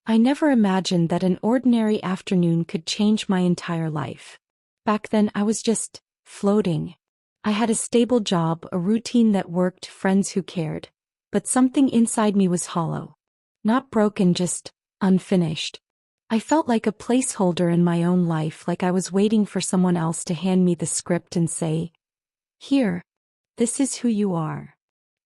I never imagined that an ordinary afternoon could change my entire life. Back then I was just floating. I had a stable job, a routine that worked, friends who cared. But something inside me was hollow. Not broken, just unfinished. I felt like a placeholder in my own life, like I was waiting for someone else to hand me the script and say, "Here, this is who you are."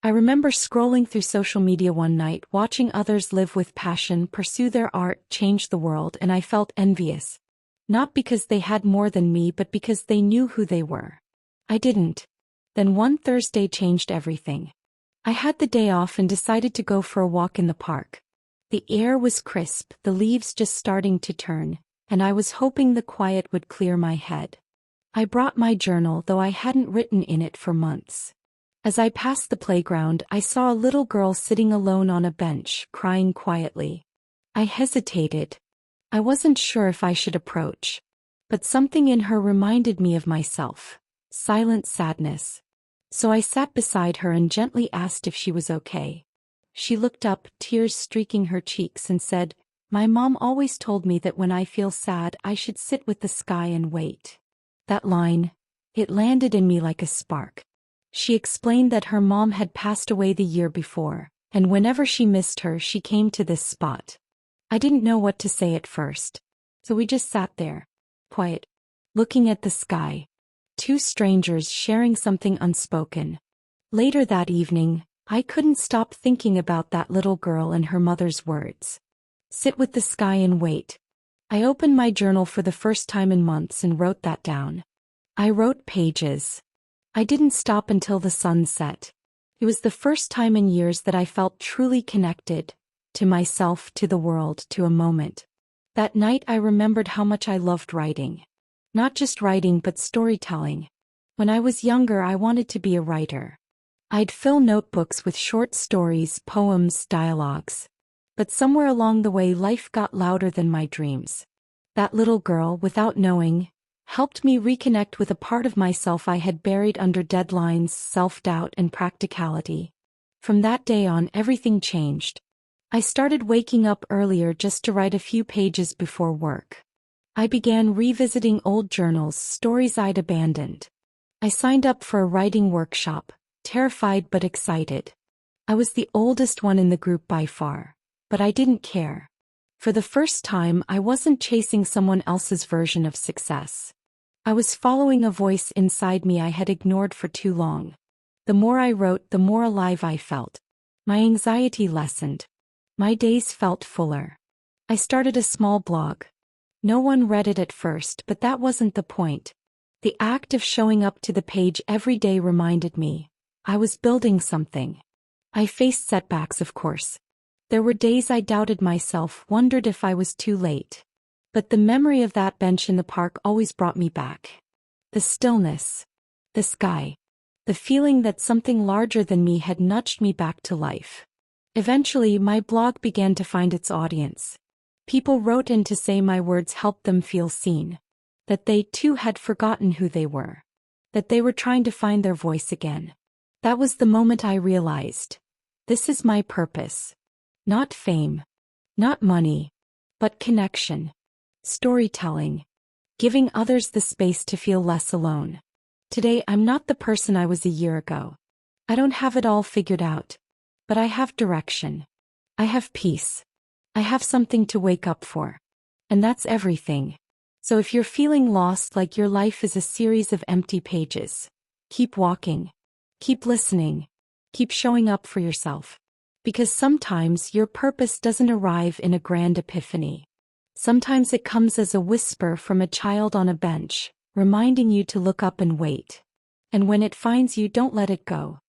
I remember scrolling through social media one night, watching others live with passion, pursue their art, change the world, and I felt envious. Not because they had more than me, but because they knew who they were. I didn't. Then one Thursday changed everything. I had the day off and decided to go for a walk in the park. The air was crisp, the leaves just starting to turn, and I was hoping the quiet would clear my head. I brought my journal, though I hadn't written in it for months. As I passed the playground, I saw a little girl sitting alone on a bench, crying quietly. I hesitated. I wasn't sure if I should approach. But something in her reminded me of myself. Silent sadness. So I sat beside her and gently asked if she was okay. She looked up, tears streaking her cheeks, and said, "My mom always told me that when I feel sad, I should sit with the sky and wait." That line, it landed in me like a spark. She explained that her mom had passed away the year before, and whenever she missed her, she came to this spot. I didn't know what to say at first, so we just sat there, quiet, looking at the sky. Two strangers sharing something unspoken. Later that evening, I couldn't stop thinking about that little girl and her mother's words. Sit with the sky and wait. I opened my journal for the first time in months and wrote that down. I wrote pages. I didn't stop until the sun set. It was the first time in years that I felt truly connected, to myself, to the world, to a moment. That night I remembered how much I loved writing. Not just writing, but storytelling. When I was younger, I wanted to be a writer. I'd fill notebooks with short stories, poems, dialogues. But somewhere along the way, life got louder than my dreams. That little girl, without knowing, helped me reconnect with a part of myself I had buried under deadlines, self-doubt, and practicality. From that day on, everything changed. I started waking up earlier just to write a few pages before work. I began revisiting old journals, stories I'd abandoned. I signed up for a writing workshop, terrified but excited. I was the oldest one in the group by far, but I didn't care. For the first time, I wasn't chasing someone else's version of success. I was following a voice inside me I had ignored for too long. The more I wrote, the more alive I felt. My anxiety lessened. My days felt fuller. I started a small blog. No one read it at first, but that wasn't the point. The act of showing up to the page every day reminded me I was building something. I faced setbacks, of course. There were days I doubted myself, wondered if I was too late. But the memory of that bench in the park always brought me back. The stillness, the sky, the feeling that something larger than me had nudged me back to life. Eventually, my blog began to find its audience. People wrote in to say my words helped them feel seen. That they too had forgotten who they were. That they were trying to find their voice again. That was the moment I realized. This is my purpose. Not fame. Not money. But connection. Storytelling. Giving others the space to feel less alone. Today I'm not the person I was a year ago. I don't have it all figured out. But I have direction. I have peace. I have something to wake up for. And that's everything. So if you're feeling lost, like your life is a series of empty pages, keep walking. Keep listening. Keep showing up for yourself. Because sometimes your purpose doesn't arrive in a grand epiphany. Sometimes it comes as a whisper from a child on a bench, reminding you to look up and wait. And when it finds you, don't let it go.